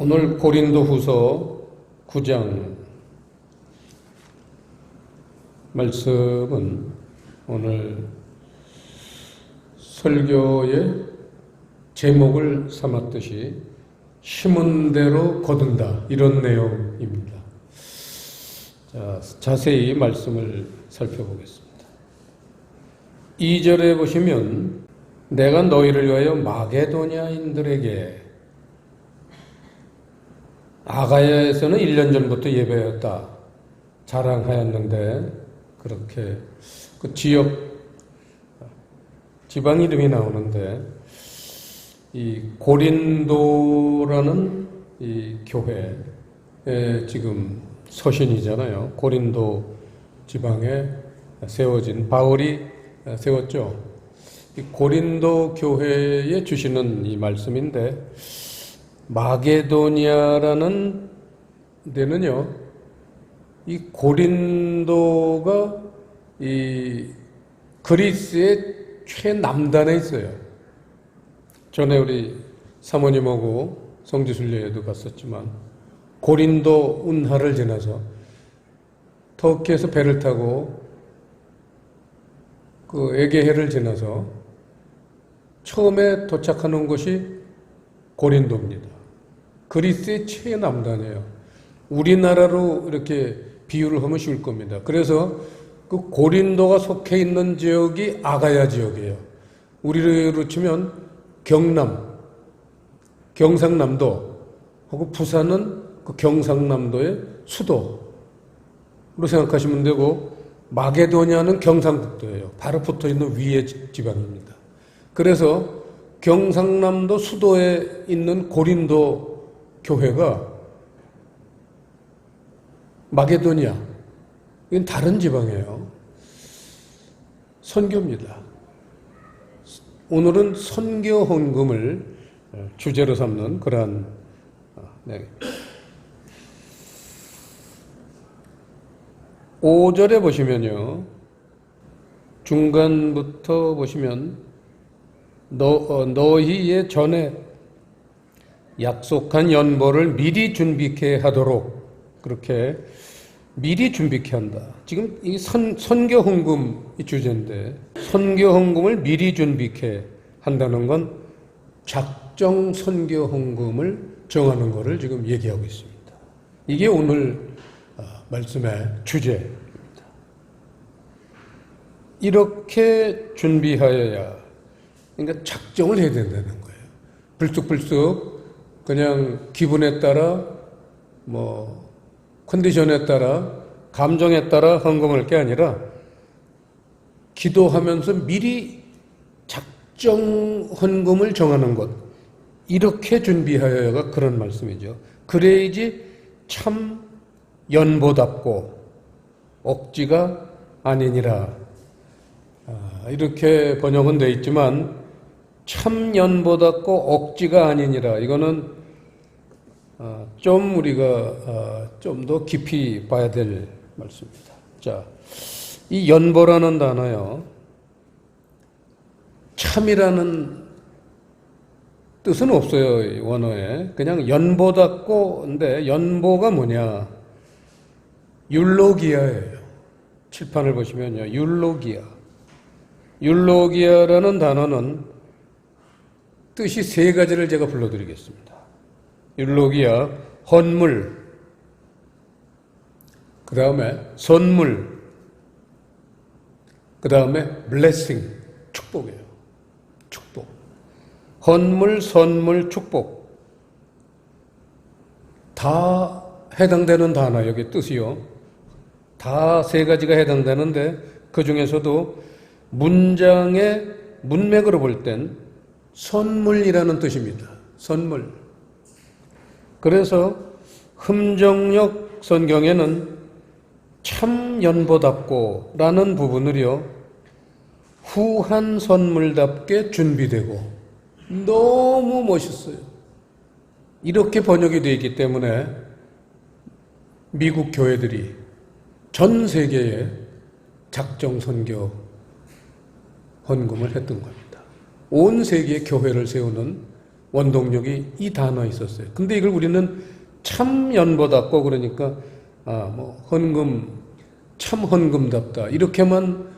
오늘 고린도후서 9장 말씀은 오늘 설교의 제목을 삼았듯이 심은 대로 거둔다, 이런 내용입니다. 자, 자세히 말씀을 살펴보겠습니다. 2절에 보시면 내가 너희를 위하여 마게도냐인들에게 아가야에서는 1년 전부터 예배했다 자랑하였는데, 그렇게 그 지방 이름이 나오는데, 이 고린도라는 이 교회에 지금 서신이잖아요. 고린도 지방에 세워진, 바울이 세웠죠. 이 고린도 교회에 주시는 이 말씀인데, 마게도니아라는 데는요, 이 고린도가 이 그리스의 최남단에 있어요. 전에 우리 사모님하고 성지순례에도 갔었지만, 고린도 운하를 지나서 터키에서 배를 타고 그 에게해를 지나서 처음에 도착하는 곳이 고린도입니다. 그리스의 최남단이에요. 우리나라로 이렇게 비유를 하면 쉬울 겁니다. 그래서 그 고린도가 속해 있는 지역이 아가야 지역이에요. 우리로 치면 경남, 경상남도 하고 부산은 그 경상남도의 수도로 생각하시면 되고, 마게도냐는 경상북도예요. 바로 붙어 있는 위의 지방입니다. 그래서 경상남도 수도에 있는 고린도 교회가 마게도니아, 이건 다른 지방이에요. 선교입니다. 오늘은 선교 헌금을 주제로 삼는 그러한, 네. 5절에 보시면요, 중간부터 보시면 너희의 전에 약속한 연보를 미리 준비케 하도록, 그렇게 미리 준비케 한다. 지금 이 선교 헌금이 주제인데, 선교 헌금을 미리 준비케 한다는 건 작정 선교 헌금을 정하는 것을 지금 얘기하고 있습니다. 이게 오늘 말씀의 주제입니다. 이렇게 준비하여야, 그러니까 작정을 해야 된다는 거예요. 불쑥불쑥 그냥 기분에 따라, 컨디션에 따라, 감정에 따라 헌금할 게 아니라 기도하면서 미리 작정 헌금을 정하는 것, 이렇게 준비하여야가 그런 말씀이죠. 그래야지 참 연보답고 억지가 아니니라. 이렇게 번역은 되어 있지만, 참 연보답고 억지가 아니니라, 이거는 좀 우리가 좀 더 깊이 봐야 될 말씀입니다. 자, 이 연보라는 단어요, 참이라는 뜻은 없어요, 원어에. 그냥 연보답고, 근데 연보가 뭐냐? 율로기아예요. 칠판을 보시면요, 율로기아라는 단어는 뜻이 세 가지를 제가 불러드리겠습니다. 율로기아, 헌물, 그 다음에 선물, 그 다음에 blessing, 축복이에요. 축복. 헌물, 선물, 축복. 다 해당되는 단어, 여기 뜻이요. 다 세 가지가 해당되는데, 그 중에서도 문장의 문맥으로 볼 땐 선물이라는 뜻입니다. 선물. 그래서 흠정역 성경에는 참 연보답고 라는 부분을요, 후한 선물답게 준비되고, 너무 멋있어요. 이렇게 번역이 되어 있기 때문에 미국 교회들이 전 세계에 작정 선교 헌금을 했던 겁니다. 온 세계에 교회를 세우는 원동력이 이 단어에 있었어요. 근데 이걸 우리는 참 연보답고 그러니까 헌금, 참 헌금답다 이렇게만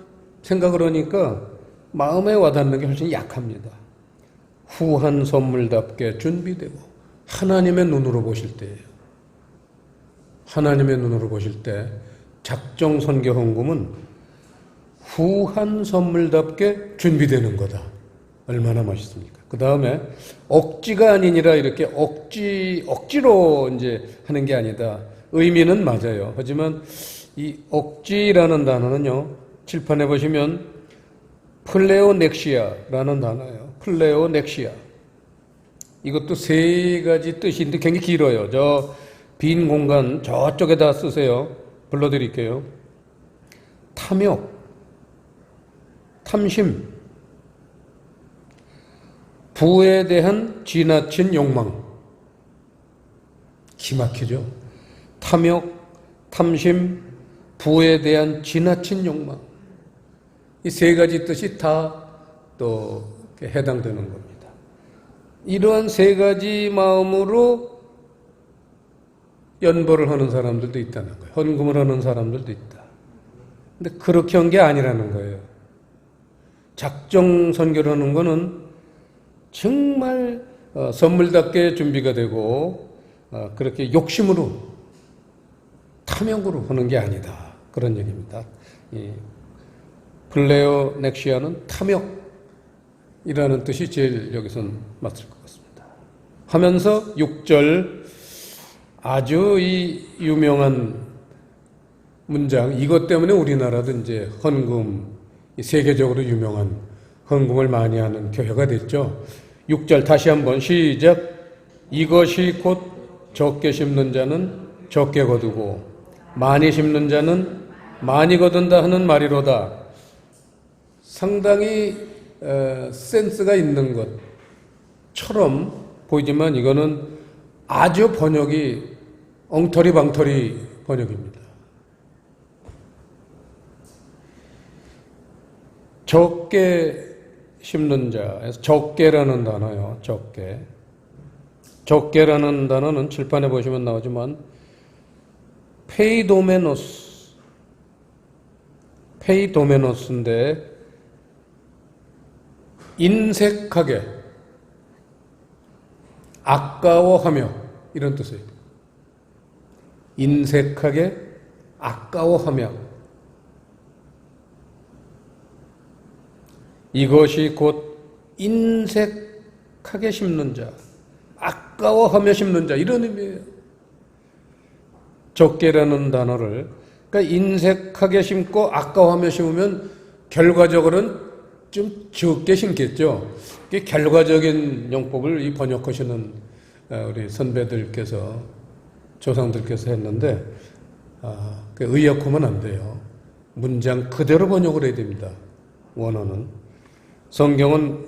생각을 하니까 마음에 와닿는 게 훨씬 약합니다. 후한 선물답게 준비되고 하나님의 눈으로 보실 때예요. 하나님의 눈으로 보실 때 작정 선교 헌금은 후한 선물답게 준비되는 거다. 얼마나 멋있습니까? 그 다음에 억지가 아니니라 이렇게 억지로 이제 하는 게 아니다. 의미는 맞아요. 하지만 이 억지라는 단어는요, 칠판에 보시면 플레오넥시아라는 단어예요. 플레오넥시아. 이것도 세 가지 뜻인데 굉장히 길어요. 저 빈 공간 저쪽에다 쓰세요. 불러드릴게요. 탐욕, 탐심, 부에 대한 지나친 욕망. 기막히죠? 탐욕, 탐심, 부에 대한 지나친 욕망. 이 세 가지 뜻이 다 또 해당되는 겁니다. 이러한 세 가지 마음으로 연보를 하는 사람들도 있다는 거예요. 헌금을 하는 사람들도 있다. 근데 그렇게 한 게 아니라는 거예요. 작정 선교를 하는 거는 정말 선물답게 준비가 되고 그렇게 욕심으로 탐욕으로 하는 게 아니다. 그런 얘기입니다. 이 플레오넥시아는 탐욕이라는 뜻이 제일 여기선 맞을 것 같습니다. 하면서 6절 아주 이 유명한 문장, 이것 때문에 우리나라도 이제 헌금, 세계적으로 유명한 헌금을 많이 하는 교회가 됐죠. 6절 다시 한번 시작. 이것이 곧 적게 심는 자는 적게 거두고 많이 심는 자는 많이 거둔다 하는 말이로다. 상당히 센스가 있는 것처럼 보이지만 이거는 아주 번역이 엉터리 번역입니다. 적게 심는 자에서 적게라는 단어요. 적게라는 단어는 칠판에 보시면 나오지만 페이도메노스인데 인색하게 아까워하며 이런 뜻이에요. 인색하게 아까워하며 이것이 곧 인색하게 심는 자, 아까워하며 심는 자 이런 의미예요. 적게라는 단어를 그러니까 인색하게 심고 아까워하며 심으면 결과적으로는 좀 적게 심겠죠. 결과적인 용법을 번역하시는 우리 선배들께서 조상들께서 했는데 의역하면 안 돼요. 문장 그대로 번역을 해야 됩니다. 원어는. 성경은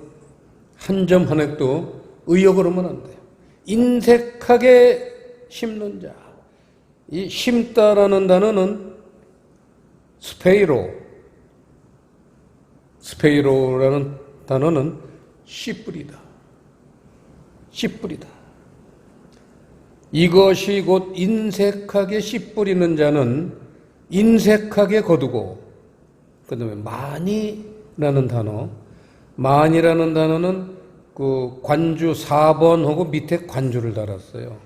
한 점 한 획도 의역을 하면 안 돼요. 인색하게 심는 자. 이 심다라는 단어는 스페이로라는 단어는 씨뿌리다. 이것이 곧 인색하게 씨뿌리는 자는 인색하게 거두고 그 다음에 많이라는 단어는 그 관주 4번하고 밑에 관주를 달았어요.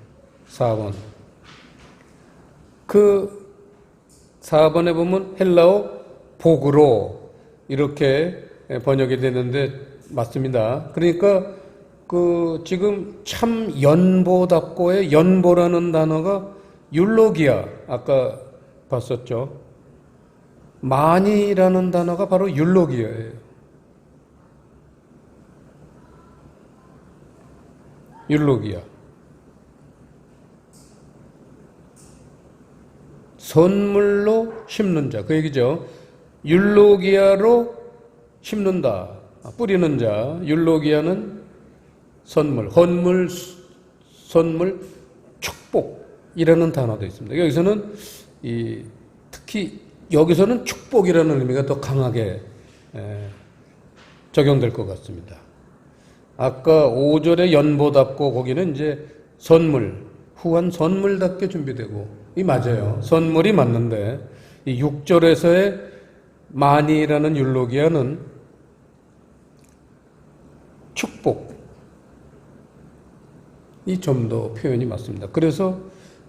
4번. 그 4번에 보면 헬라어 복으로 이렇게 번역이 되는데 맞습니다. 그러니까 그 지금 참 연보답고의 연보라는 단어가 율로기아 아까 봤었죠. 많이라는 단어가 바로 율로기아예요. 율로기아. 선물로 심는 자, 그 얘기죠. 율로기아로 심는다, 뿌리는 자. 율로기아는 선물, 헌물, 선물, 축복이라는 단어도 있습니다. 여기서는 특히 여기서는 축복이라는 의미가 더 강하게 적용될 것 같습니다. 아까 5절에 연보답고 거기는 이제 선물, 후한 선물답게 준비되고, 이 맞아요. 선물이 맞는데, 이 6절에서의 만이라는 율로기아는 축복, 이 좀 더 표현이 맞습니다. 그래서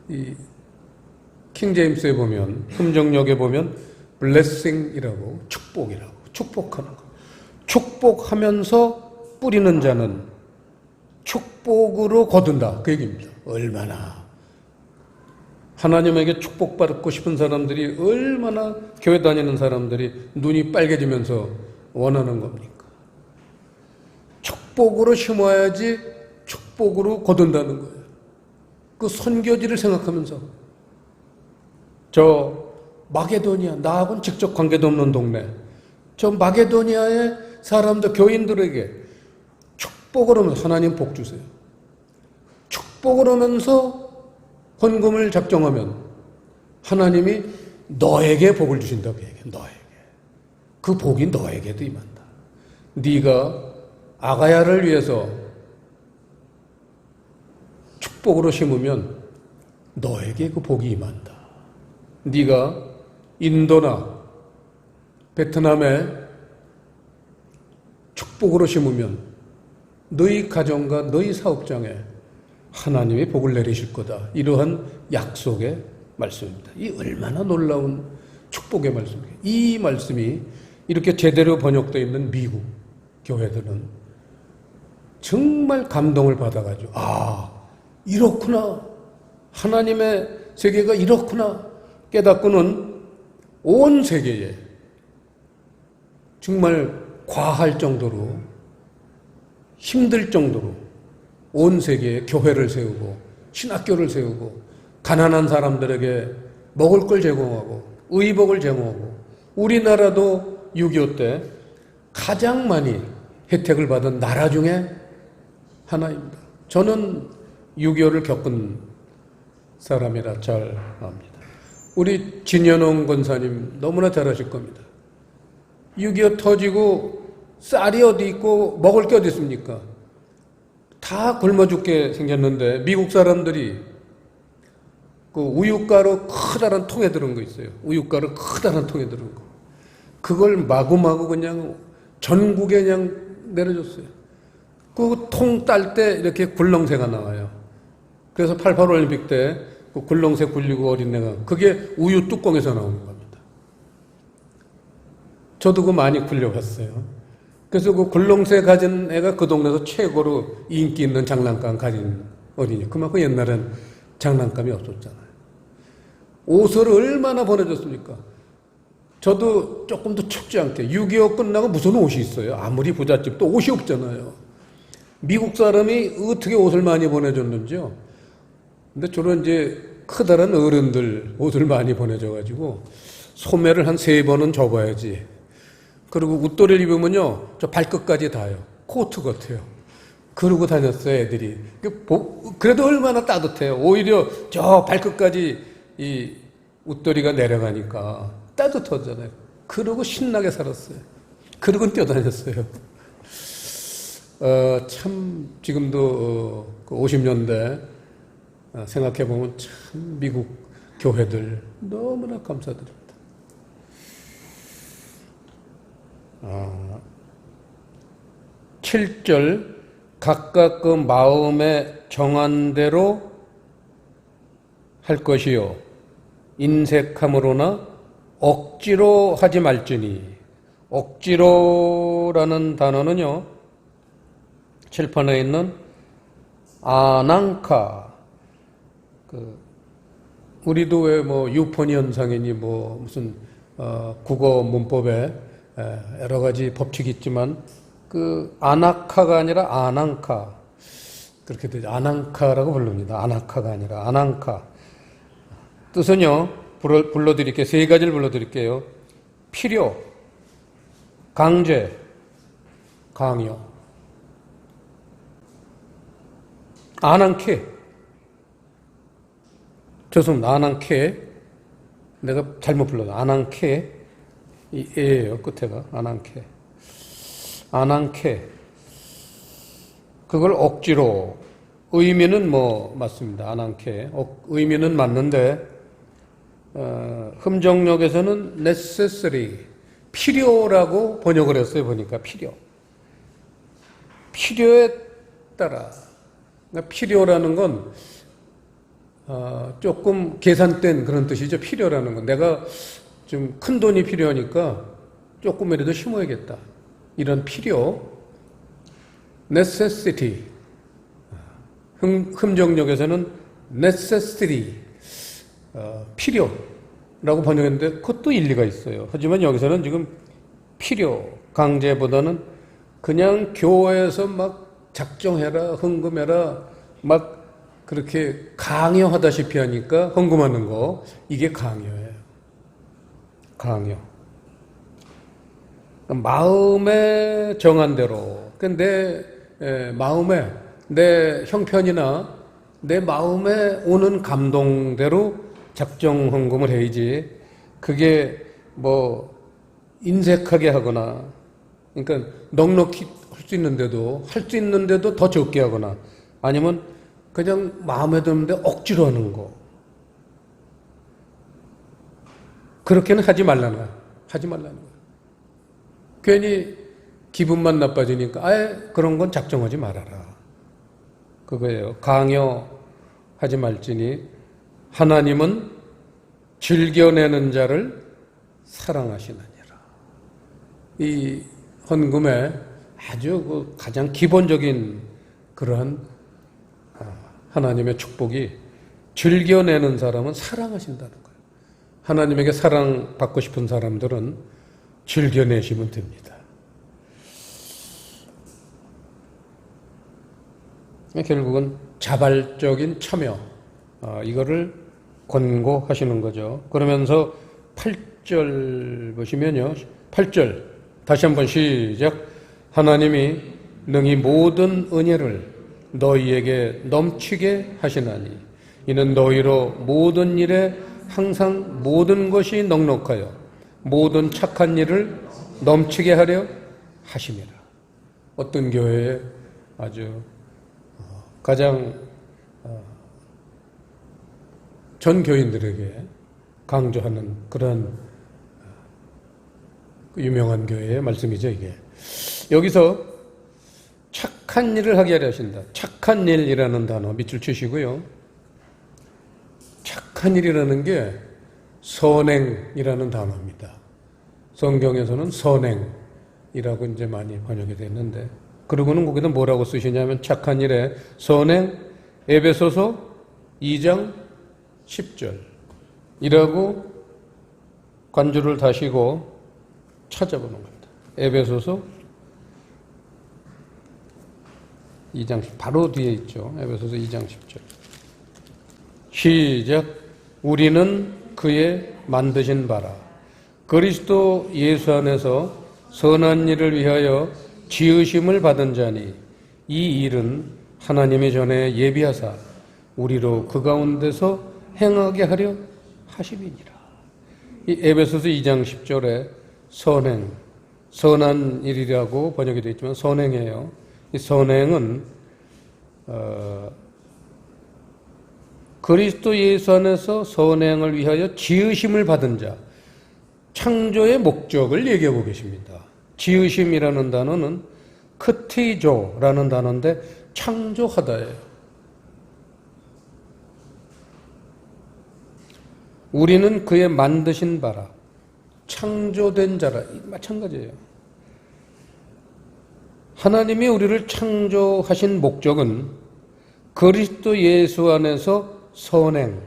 이 킹제임스에 보면, 품정역에 보면 blessing이라고, 축복이라고, 축복하는 거. 축복하면서 뿌리는 자는 축복으로 거둔다. 그 얘기입니다. 얼마나 하나님에게 축복받고 싶은 사람들이, 얼마나 교회 다니는 사람들이 눈이 빨개지면서 원하는 겁니까? 축복으로 심어야지 축복으로 거둔다는 거예요. 그 선교지를 생각하면서, 저 마게도니아, 나하고는 직접 관계도 없는 동네, 저 마게도니아의 사람들, 교인들에게 축복을 하면서, 하나님 복 주세요, 축복을 하면서 헌금을 작정하면 하나님이 너에게 복을 주신다. 그 얘기야. 너에게. 그 복이 너에게도 임한다. 네가 아가야를 위해서 축복으로 심으면 너에게 그 복이 임한다. 네가 인도나 베트남에 축복으로 심으면 너희 가정과 너희 사업장에 하나님의 복을 내리실 거다. 이러한 약속의 말씀입니다. 이 얼마나 놀라운 축복의 말씀이에요. 이 말씀이 이렇게 제대로 번역되어 있는 미국 교회들은 정말 감동을 받아가지고, 아, 이렇구나. 하나님의 세계가 이렇구나 깨닫고는 온 세계에 정말 과할 정도로, 힘들 정도로 온 세계에 교회를 세우고 신학교를 세우고 가난한 사람들에게 먹을 걸 제공하고 의복을 제공하고, 우리나라도 6.25 때 가장 많이 혜택을 받은 나라 중에 하나입니다. 저는 6.25를 겪은 사람이라 잘 압니다. 우리 진현홍 권사님 너무나 잘 아실 겁니다. 6.25 터지고 쌀이 어디 있고 먹을 게 어디 있습니까? 다 굶어 죽게 생겼는데 미국 사람들이 그 우유가루 커다란 통에 들은 거 있어요. 우유가루 커다란 통에 들은 거. 그걸 마구마구 그냥 전국에 그냥 내려줬어요. 그 통 딸 때 이렇게 굴렁쇠가 나와요. 그래서 88 올림픽 때 그 굴렁쇠 굴리고 어린애가, 그게 우유 뚜껑에서 나오는 겁니다. 저도 그거 많이 굴려봤어요. 그래서 그 굴렁쇠 가진 애가 그 동네에서 최고로 인기 있는 장난감 가진 어린이. 그만큼 옛날엔 장난감이 없었잖아요. 옷을 얼마나 보내줬습니까? 저도 조금 더 춥지 않게 6.25 끝나고 무슨 옷이 있어요? 아무리 부잣집도 옷이 없잖아요. 미국 사람이 어떻게 옷을 많이 보내줬는지요. 근데 저런 이제 크다란 어른들 옷을 많이 보내줘가지고 소매를 한 3번은 접어야지. 그리고 웃도리를 입으면요, 저 발끝까지 닿아요. 코트 같아요. 그러고 다녔어요, 애들이. 그래도 얼마나 따뜻해요. 오히려 저 발끝까지 이 웃도리가 내려가니까 따뜻하잖아요. 그러고 신나게 살았어요. 그러고 뛰어다녔어요. 참, 지금도 그 50년대 생각해보면 참 미국 교회들 너무나 감사드립니다. 7절, 각각 그 마음에 정한 대로 할 것이요 인색함으로나 억지로 하지 말지니. 억지로라는 단어는요, 칠판에 있는 아낭카, 우리도 왜 뭐 유포니 현상이니 뭐 무슨 국어 문법에 여러 가지 법칙이 있지만, 그 아나카가 아니라 아낭카, 그렇게 되죠. 아낭카라고 부릅니다. 아나카가 아니라 아낭카. 뜻은요, 불러드릴게요. 3가지를 불러드릴게요. 필요, 강제, 강요. 아낭케. 죄송합니다. 아낭케. 내가 잘못 불렀어. 아낭케. 이 에예요. 끝에가. 아낭케. 아낭케. 그걸 억지로, 의미는 뭐 맞습니다. 안 않게. 의미는 맞는데 흠정역에서는 necessary, 필요라고 번역을 했어요. 보니까 필요에 따라. 그러니까 필요라는 건 조금 계산된 그런 뜻이죠. 필요라는 건 내가 좀 큰 돈이 필요하니까 조금이라도 심어야겠다. 이런 필요. necessity. 흠정역에서는 necessary, 필요라고 번역했는데 그것도 일리가 있어요. 하지만 여기서는 지금 필요, 강제보다는 그냥 교회에서 막 작정해라, 헌금해라, 막 그렇게 강요하다시피 하니까 헌금하는 거, 이게 강요예요. 강요. 마음에 정한 대로, 내 마음에, 내 형편이나 내 마음에 오는 감동대로 작정 헌금을 해야지, 그게 뭐 인색하게 하거나, 그러니까 넉넉히 할 수 있는데도 더 적게 하거나, 아니면 그냥 마음에 드는데 억지로 하는 거, 그렇게는 하지 말라는 거야. 괜히 기분만 나빠지니까 아예 그런 건 작정하지 말아라. 그거예요. 강요하지 말지니 하나님은 즐겨내는 자를 사랑하시느니라. 이 헌금의 아주 그 가장 기본적인 그러한 하나님의 축복이, 즐겨내는 사람은 사랑하신다는 거예요. 하나님에게 사랑받고 싶은 사람들은 즐겨내시면 됩니다. 결국은 자발적인 참여, 이거를 권고하시는 거죠. 그러면서 8절 보시면요. 8절 다시 한번 시작. 하나님이 능히 모든 은혜를 너희에게 넘치게 하시나니 이는 너희로 모든 일에 항상 모든 것이 넉넉하여 모든 착한 일을 넘치게 하려 하심이라. 어떤 교회에 아주 가장 전 교인들에게 강조하는 그런 유명한 교회의 말씀이죠, 이게. 여기서 착한 일을 하게 하려 하신다. 착한 일이라는 단어 밑줄 치시고요. 착한 일이라는 게 선행이라는 단어입니다. 성경에서는 선행이라고 이제 많이 번역이 됐는데, 그러고는 거기다 뭐라고 쓰시냐면 착한 일에 선행, 에베소서 2장 10절이라고 관주를 다시고 찾아보는 겁니다. 에베소서 2장 10절, 바로 뒤에 있죠. 에베소서 2장 10절. 시작. 우리는 그의 만드신 바라 그리스도 예수 안에서 선한 일을 위하여 지으심을 받은 자니 이 일은 하나님이 전에 예비하사 우리로 그 가운데서 행하게 하려 하심이니라. 이 에베소서 2장 10절에 선행, 선한 일이라고 번역이 되어 있지만 선행이에요. 이 선행은 그리스도 예수 안에서 선행을 위하여 지으심을 받은 자, 창조의 목적을 얘기하고 계십니다. 지으심이라는 단어는 크티조라는 단어인데 창조하다예요. 우리는 그의 만드신 바라, 창조된 자라, 마찬가지예요. 하나님이 우리를 창조하신 목적은 그리스도 예수 안에서 선행을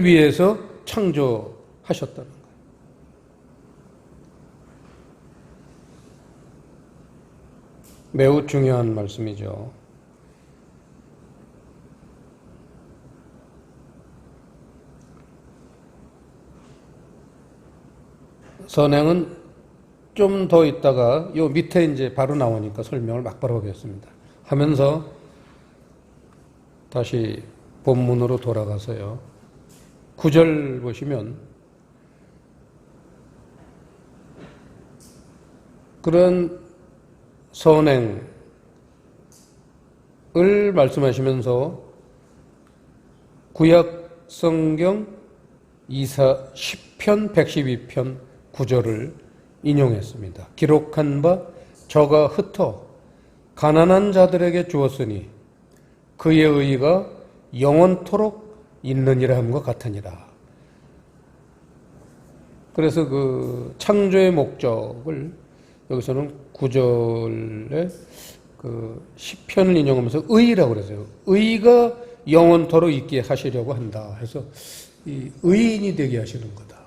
위해서 창조하셨다는 거예요. 매우 중요한 말씀이죠. 선행은 좀 더 있다가 요 밑에 이제 바로 나오니까 설명을 막바로 하겠습니다. 하면서 다시 본문으로 돌아가서요. 9절 보시면 그런 선행, 말씀하시면서 구약 성경 이사 10편 112편 9절을 인용했습니다. 기록한 바 저가 흩어 가난한 자들에게 주었으니 그의 의가 영원토록 있느니라 함과 같으니라. 그래서 그 창조의 목적을 여기서는 9절에 그 시편을 인용하면서 의라고 그러세요. 의가 영원토록 있게 하시려고 한다 해서 이 의인이 되게 하시는 거다.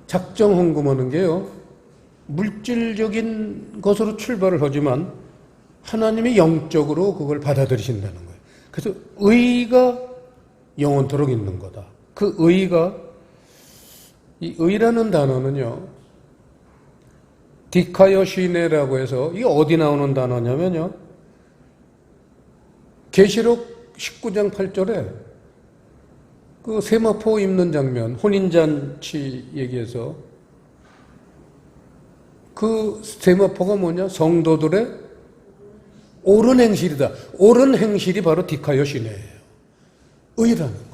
작정 헌금하는 게요, 물질적인 것으로 출발을 하지만 하나님이 영적으로 그걸 받아들이신다는 거예요. 그래서 의가 영원토록 있는 거다. 그 의가, 이 의라는 단어는요, 디카요시네라고 해서 이게 어디 나오는 단어냐면요, 계시록 19장 8절에 그 세마포 입는 장면, 혼인잔치 얘기해서 그 세마포가 뭐냐? 성도들의 옳은 행실이다. 옳은 행실이 바로 디카요시네예요. 의라는 거예요.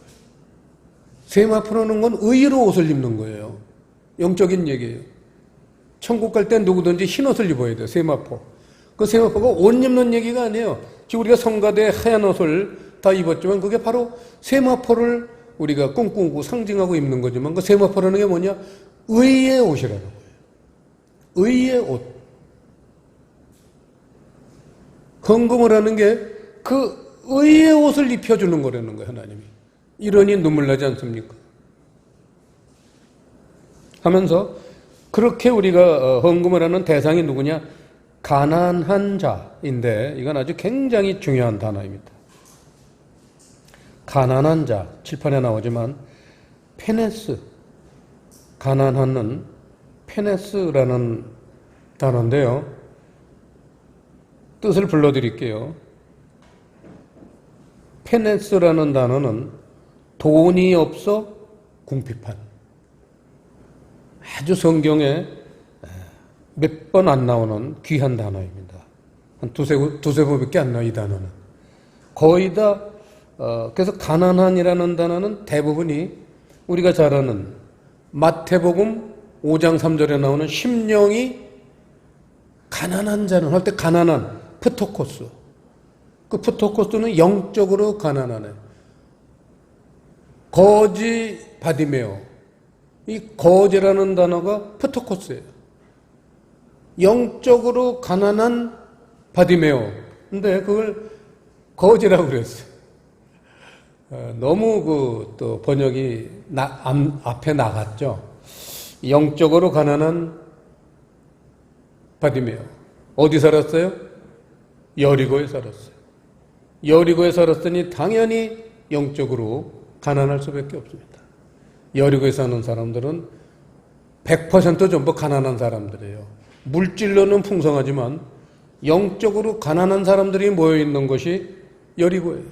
세마포라는 건 의로 옷을 입는 거예요. 영적인 얘기예요. 천국 갈 땐 누구든지 흰 옷을 입어야 돼요. 세마포. 그 세마포가 옷 입는 얘기가 아니에요. 지금 우리가 성가대에 하얀 옷을 다 입었지만 그게 바로 세마포를 우리가 꿈꾸고 상징하고 입는 거지만 그 세마포라는 게 뭐냐? 의의 옷이라는 거예요. 의의 옷. 헌금을 하는 게 그 의의 옷을 입혀주는 거라는 거예요, 하나님이. 이러니 눈물 나지 않습니까? 하면서 그렇게 우리가 헌금을 하는 대상이 누구냐? 가난한 자인데 이건 아주 굉장히 중요한 단어입니다. 가난한 자, 칠판에 나오지만 페네스, 가난한은 페네스라는 단어인데요. 뜻을 불러드릴게요. 페네스라는 단어는 돈이 없어 궁핍한, 아주 성경에 몇 번 안 나오는 귀한 단어입니다. 한 두세 번밖에 안 나와요, 이 단어는. 거의 다 그래서 가난한이라는 단어는 대부분이 우리가 잘 아는 마태복음 5장 3절에 나오는 심령이 가난한 자는 할 때 가난한 프토코스. 그 프토코스는 영적으로 가난하네. 거지 바디메오. 이 거지라는 단어가 프토코스예요. 영적으로 가난한 바디메오. 근데 그걸 거지라고 그랬어요. 너무 또 번역이 앞에 나갔죠. 영적으로 가난한 바디메오. 어디 살았어요? 여리고에 살았어요. 여리고에 살았으니 당연히 영적으로 가난할 수밖에 없습니다. 여리고에 사는 사람들은 100% 전부 가난한 사람들이에요. 물질로는 풍성하지만 영적으로 가난한 사람들이 모여있는 것이 여리고예요.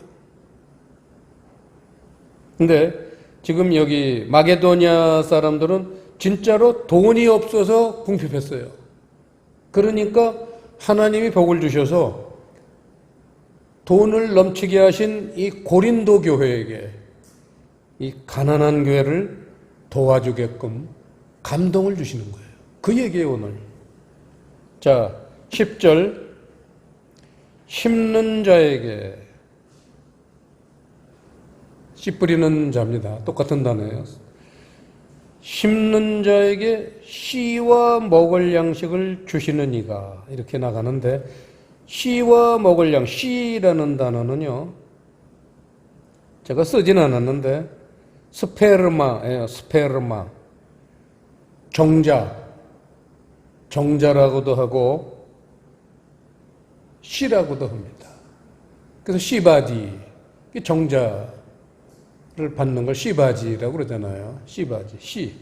근데 지금 여기 마게도냐 사람들은 진짜로 돈이 없어서 궁핍했어요. 그러니까 하나님이 복을 주셔서 돈을 넘치게 하신 이 고린도 교회에게 이 가난한 교회를 도와주게끔 감동을 주시는 거예요. 그 얘기예요, 오늘. 자, 10절. 심는 자에게, 씨 뿌리는 자입니다. 똑같은 단어예요. 심는 자에게 씨와 먹을 양식을 주시는 이가, 이렇게 나가는데, 씨와 먹을 양, 씨라는 단어는요, 제가 쓰진 않았는데, 스페르마예요, 스페르마. 정자라고도 하고, 씨라고도 합니다. 그래서 씨바지, 정자를 받는 걸 씨바지라고 그러잖아요. 씨바지, 씨,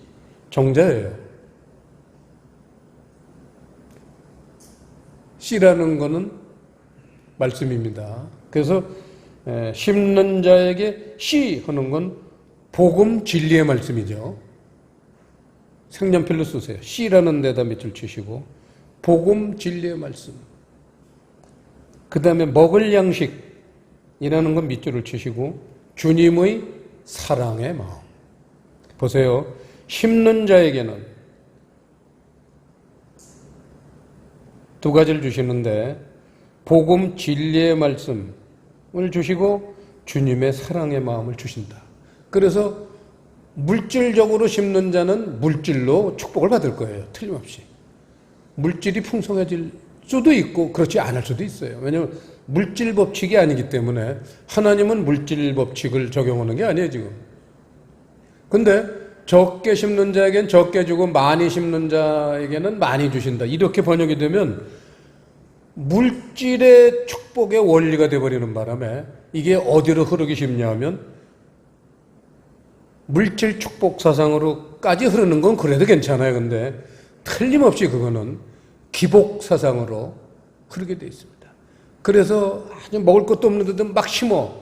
정자예요. 씨라는 거는 말씀입니다. 그래서 심는 자에게 씨 하는 건 복음 진리의 말씀이죠. 색연필로 쓰세요. 씨라는 데다 밑줄 치시고 복음 진리의 말씀. 그 다음에 먹을 양식이라는 건 밑줄을 치시고 주님의 사랑의 마음. 보세요. 심는 자에게는 두 가지를 주시는데 복음 진리의 말씀을 주시고 주님의 사랑의 마음을 주신다. 그래서 물질적으로 심는 자는 물질로 축복을 받을 거예요. 틀림없이. 물질이 풍성해질 수도 있고 그렇지 않을 수도 있어요. 왜냐하면 물질 법칙이 아니기 때문에 하나님은 물질 법칙을 적용하는 게 아니에요 지금. 근데 적게 심는 자에게는 적게 주고 많이 심는 자에게는 많이 주신다. 이렇게 번역이 되면 물질의 축복의 원리가 되어버리는 바람에 이게 어디로 흐르기 쉽냐 하면 물질 축복 사상으로까지 흐르는 건 그래도 괜찮아요. 근데 틀림없이 그거는 기복 사상으로 흐르게 되어 있습니다. 그래서 아주 먹을 것도 없는데도 막 심어.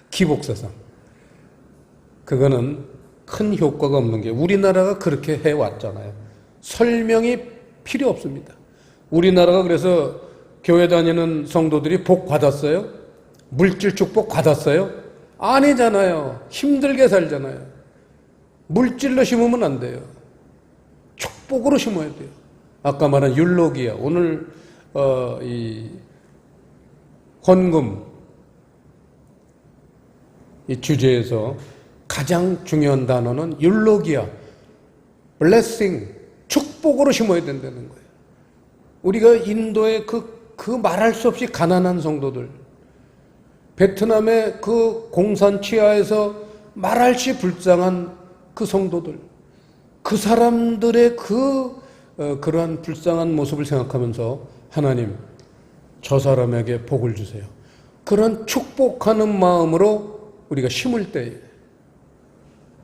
기복 사상. 그거는 큰 효과가 없는 게 우리나라가 그렇게 해왔잖아요. 설명이 필요 없습니다. 우리나라가 그래서 교회 다니는 성도들이 복 받았어요? 물질 축복 받았어요? 아니잖아요. 힘들게 살잖아요. 물질로 심으면 안 돼요. 축복으로 심어야 돼요. 아까 말한 율로기아, 오늘 이 헌금 이 주제에서 가장 중요한 단어는 율로기아, 블레싱, 축복으로 심어야 된다는 거예요. 우리가 인도의 그 말할 수 없이 가난한 성도들, 베트남의 그 공산 치하에서 말할 수 불쌍한 그 성도들, 그 사람들의 그러한 불쌍한 모습을 생각하면서 하나님, 저 사람에게 복을 주세요. 그런 축복하는 마음으로 우리가 심을 때에,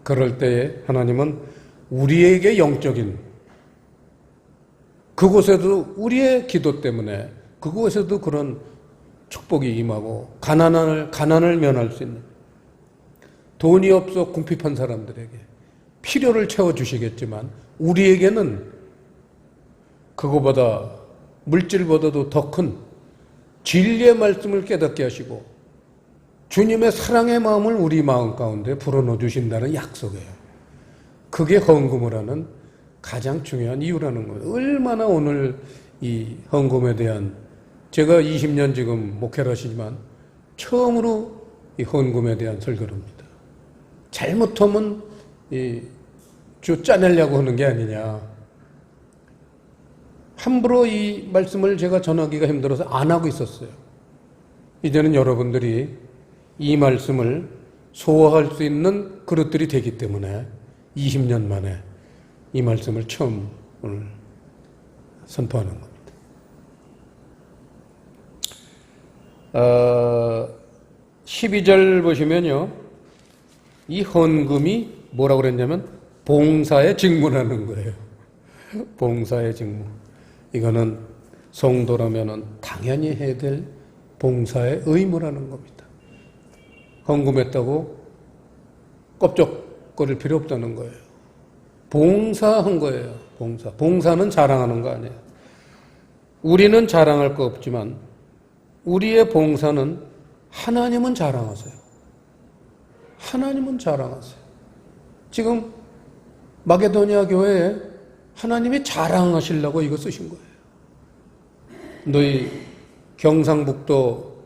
그럴 때에 하나님은 우리에게 영적인 그곳에도 우리의 기도 때문에 그곳에도 그런 축복이 임하고 가난을 면할 수 있는 돈이 없어 궁핍한 사람들에게 필요를 채워주시겠지만 우리에게는 그거보다 물질보다도 더 큰 진리의 말씀을 깨닫게 하시고 주님의 사랑의 마음을 우리 마음 가운데 불어넣어 주신다는 약속이에요. 그게 헌금을 하는 가장 중요한 이유라는 거예요. 얼마나 오늘 이 헌금에 대한 제가 20년 지금 목회를 하시지만 처음으로 이 헌금에 대한 설교를 합니다. 잘못하면 주 짜내려고 하는 게 아니냐. 함부로 이 말씀을 제가 전하기가 힘들어서 안 하고 있었어요. 이제는 여러분들이 이 말씀을 소화할 수 있는 그릇들이 되기 때문에 20년 만에 이 말씀을 처음 오늘 선포하는 겁니다. 12절 보시면요. 이 헌금이 뭐라고 그랬냐면 봉사의 직무라는 거예요. 봉사의 직무. 이거는 성도라면 당연히 해야 될 봉사의 의무라는 겁니다. 헌금했다고 껍적거릴 필요 없다는 거예요. 봉사한 거예요. 봉사. 봉사는 자랑하는 거 아니에요. 우리는 자랑할 거 없지만 우리의 봉사는 하나님은 자랑하세요. 하나님은 자랑하세요. 지금 마게도니아 교회에 하나님이 자랑하시려고 이거 쓰신 거예요. 너희 경상북도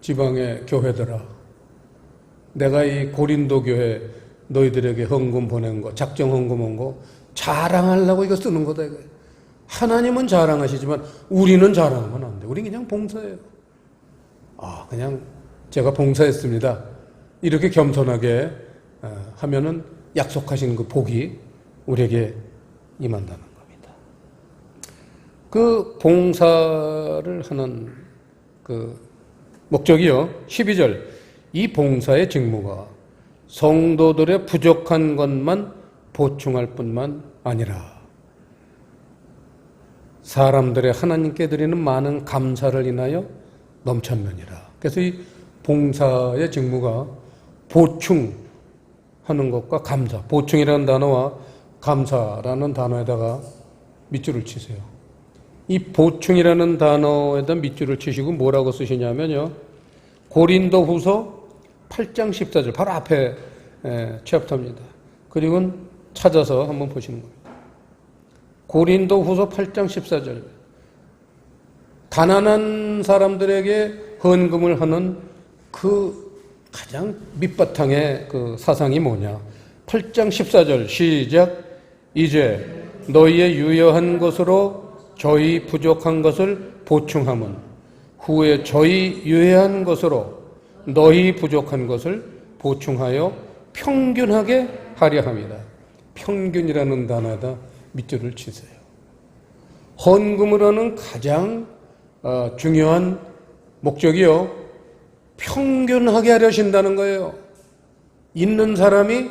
지방의 교회들아, 내가 이 고린도 교회 너희들에게 헌금 보낸 거, 작정 헌금 온 거 자랑하려고 이거 쓰는 거다 이거예요. 하나님은 자랑하시지만 우리는 자랑하면 안 돼. 우리 그냥 봉사해요. 그냥 제가 봉사했습니다. 이렇게 겸손하게 하면은 약속하신 그 복이 우리에게 임한다는 겁니다. 그 봉사를 하는 그 목적이요. 12절. 이 봉사의 직무가 성도들의 부족한 것만 보충할 뿐만 아니라 사람들의 하나님께 드리는 많은 감사를 인하여 넘쳤느니라. 그래서 이 봉사의 직무가 보충하는 것과 감사, 보충이라는 단어와 감사라는 단어에다가 밑줄을 치세요. 이 보충이라는 단어에다 밑줄을 치시고 뭐라고 쓰시냐면요. 고린도후서 8장 14절 바로 앞에 챕터입니다. 그리고 찾아서 한번 보시는 겁니다. 고린도후서 8장 14절. 가난한 사람들에게 헌금을 하는 그 가장 밑바탕의 그 사상이 뭐냐. 8장 14절 시작. 이제 너희의 유여한 것으로 저희 부족한 것을 보충함은 후에 저희 유해한 것으로 너희 부족한 것을 보충하여 평균하게 하려 합니다. 평균이라는 단어에다 밑줄을 치세요. 헌금을 하는 가장 중요한 목적이요. 평균하게 하려 하신다는 거예요. 있는 사람이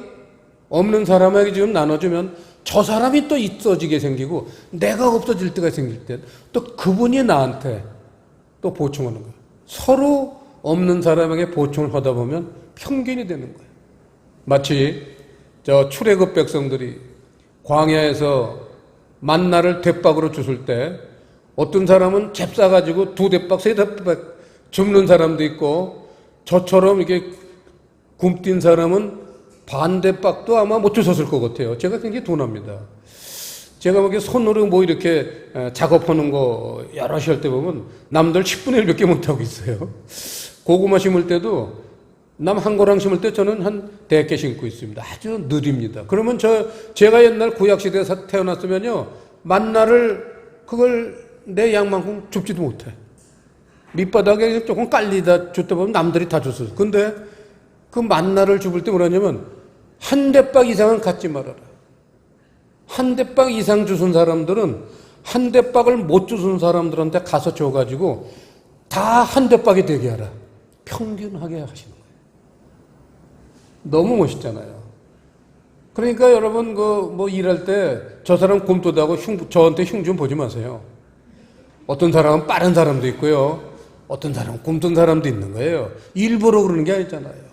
없는 사람에게 지금 나눠주면 저 사람이 또 있어지게 생기고 내가 없어질 때가 생길 때 또 그분이 나한테 또 보충하는 거예요. 서로 없는 사람에게 보충을 하다 보면 평균이 되는 거예요. 마치 저 출애굽 백성들이 광야에서 만나를 대박으로 주실 때 어떤 사람은 잽 싸가지고 2대박, 3대박 줍는 사람도 있고 저처럼 이렇게 굶뛴 사람은 반대박도 아마 못 주셨을 것 같아요. 제가 굉장히 둔합니다. 제가 뭐 손으로 뭐 이렇게 작업하는 거 여럿이 할 때 보면 남들 10분의 1밖에 못하고 있어요. 고구마 심을 때도 남 한 고랑 심을 때 저는 한 100개 심고 있습니다. 아주 느립니다. 그러면 제가 옛날 구약시대에 태어났으면요. 만나를 그걸 내 양만큼 줍지도 못해. 밑바닥에 조금 깔리다 줬다 보면 남들이 다 줬어요. 근데 그 만나를 줍을 때 뭐라냐면 한 대박 이상은 갖지 말아라. 한 대박 이상 주신 사람들은 한 대박을 못 주신 사람들한테 가서 줘가지고 다 한 대박이 되게 하라. 평균하게 하시는 거예요. 너무 멋있잖아요. 그러니까 여러분 뭐 일할 때 저 사람 굼떠다고 저한테 흉 좀 보지 마세요. 어떤 사람은 빠른 사람도 있고요. 어떤 사람은 굼뜬 사람도 있는 거예요. 일부러 그러는 게 아니잖아요.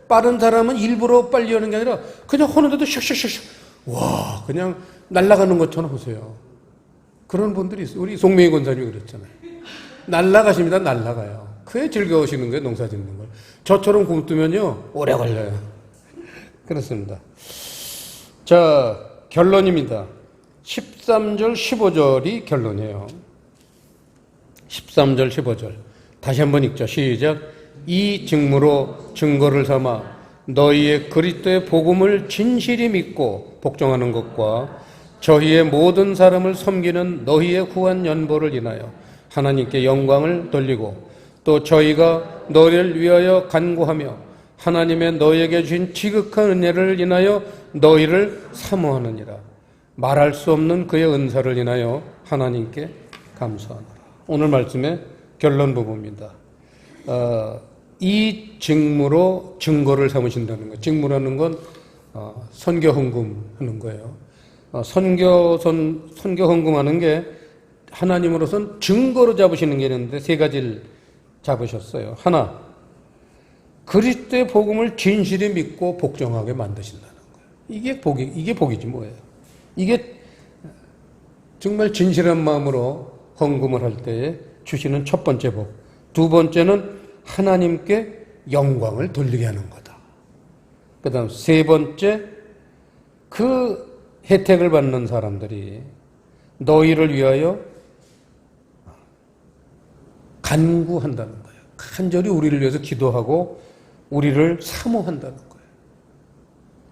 빠른 사람은 일부러 빨리 하는 게 아니라 그냥 하는데도 슉슉슉슉 와 그냥 날아가는 것처럼 보세요. 그런 분들이 있어요. 우리 송명희 권사님이 그랬잖아요. 날아가십니다. 날아가요. 그게 즐거우시는 거예요. 농사 짓는 걸. 저처럼 굼뜨면요 오래 걸려요. 그렇습니다. 자 결론입니다. 13절 15절이 결론이에요. 13절 15절 다시 한번 읽죠. 시작. 이 직무로 증거를 삼아 너희의 그리스도의 복음을 진실히 믿고 복종하는 것과 저희의 모든 사람을 섬기는 너희의 후한 연보를 인하여 하나님께 영광을 돌리고 또 저희가 너희를 위하여 간구하며 하나님의 너희에게 주신 지극한 은혜를 인하여 너희를 사모하느니라. 말할 수 없는 그의 은사를 인하여 하나님께 감사하노라. 오늘 말씀의 결론 부분입니다. 이 직무로 증거를 삼으신다는 거예요. 직무라는 건 선교 헌금하는 거예요. 선교 헌금하는 게 하나님으로선 증거로 잡으시는 게 있는데 세 가지를 잡으셨어요. 하나, 그리스도의 복음을 진실히 믿고 복종하게 만드신다는 거예요. 이게 복이지 뭐예요. 이게 정말 진실한 마음으로 헌금을 할 때에 주시는 첫 번째 복. 두 번째는 하나님께 영광을 돌리게 하는 거다. 그 다음 세 번째, 그 혜택을 받는 사람들이 너희를 위하여 간구한다는 거예요. 간절히 우리를 위해서 기도하고 우리를 사모한다는 거예요.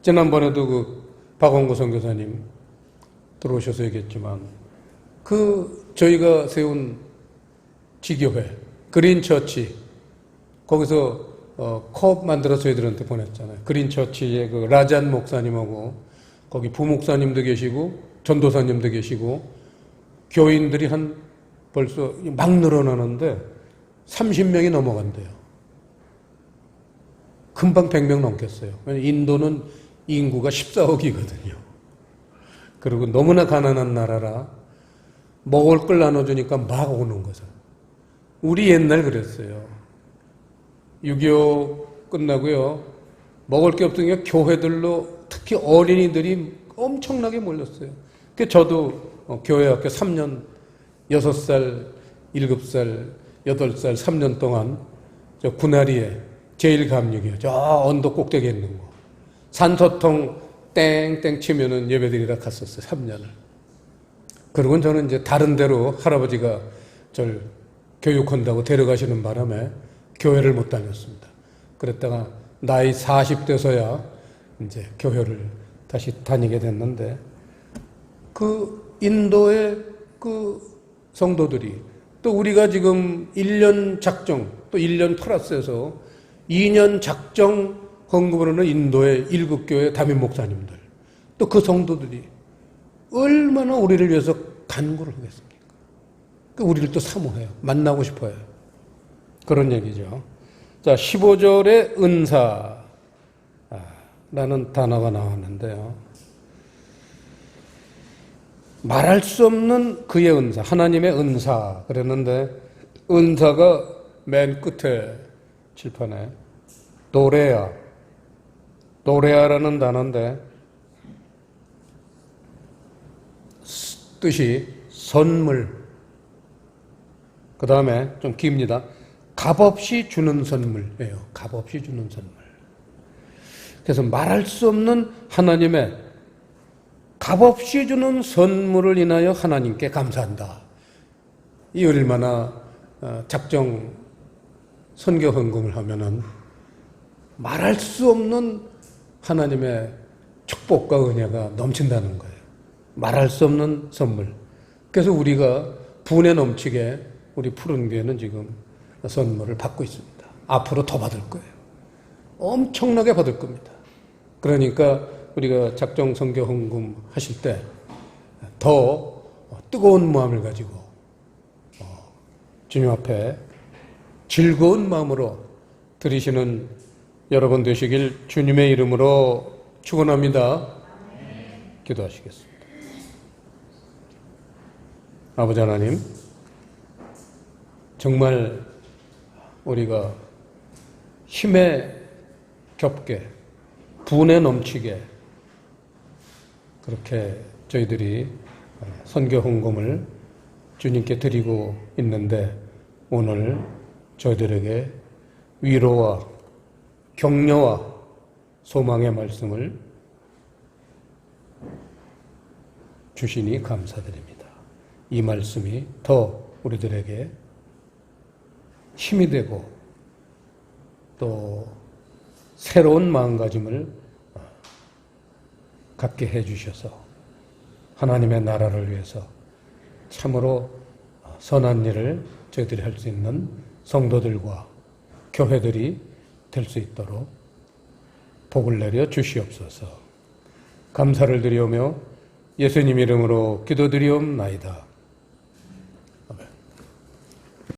지난번에도 그 박원구 선교사님 들어오셔서 얘기했지만 저희가 세운 지교회 그린처치 거기서 컵 만들어서 저희들한테 보냈잖아요. 그린처치의 그 라잔 목사님하고 거기 부목사님도 계시고 전도사님도 계시고 교인들이 벌써 막 늘어나는데 30명이 넘어간대요. 금방 100명 넘겠어요. 인도는 인구가 14억이거든요. 그리고 너무나 가난한 나라라 먹을 걸 나눠주니까 막 오는 거죠. 우리 옛날 그랬어요. 6.25 끝나고요. 먹을 게 없으니까 교회들로 특히 어린이들이 엄청나게 몰렸어요. 저도 교회 학교 3년 6살, 7살, 8살, 3년 동안 저 군아리에 제일감육이요. 저 언덕 꼭대기에 있는 거. 산소통 땡땡 치면은 예배드리러 갔었어요. 3년을. 그러고 저는 이제 다른 데로 할아버지가 절 교육한다고 데려가시는 바람에 교회를 못 다녔습니다. 그랬다가 나이 40대서야 이제 교회를 다시 다니게 됐는데, 그 인도의 그 성도들이 또 우리가 지금 1년 작정 또 1년 플러스해서 2년 작정 헌금을 하는 인도의 일국교회 담임 목사님들, 또 그 성도들이 얼마나 우리를 위해서 간구를 하겠습니까? 우리를 또 사모해요. 만나고 싶어요. 그런 얘기죠. 자, 15절에 은사라는 단어가 나왔는데요. 말할 수 없는 그의 은사, 하나님의 은사 그랬는데, 은사가 맨 끝에 칠판에 도레아라는 단어인데 뜻이 선물, 그 다음에 좀 깁니다. 값없이 주는 선물이에요. 값없이 주는 선물. 그래서 말할 수 없는 하나님의 값없이 주는 선물을 인하여 하나님께 감사한다. 이 얼마나 작정 선교 헌금을 하면은 말할 수 없는 하나님의 축복과 은혜가 넘친다는 거예요. 말할 수 없는 선물. 그래서 우리가 분에 넘치게 우리 푸른교회는 지금 선물을 받고 있습니다. 앞으로 더 받을 거예요. 엄청나게 받을 겁니다. 그러니까 우리가 작정 선교 헌금 하실 때 더 뜨거운 마음을 가지고 주님 앞에 즐거운 마음으로 드리시는 여러분 되시길 주님의 이름으로 축원합니다. 기도하시겠습니다. 아버지 하나님, 정말 우리가 힘에 겹게 분에 넘치게 그렇게 저희들이 선교 헌금을 주님께 드리고 있는데, 오늘 저희들에게 위로와 격려와 소망의 말씀을 주시니 감사드립니다. 이 말씀이 더 우리들에게 힘이 되고 또 새로운 마음가짐을 갖게 해주셔서 하나님의 나라를 위해서 참으로 선한 일을 저희들이 할 수 있는 성도들과 교회들이 될 수 있도록 복을 내려 주시옵소서. 감사를 드리오며 예수님 이름으로 기도드리옵나이다.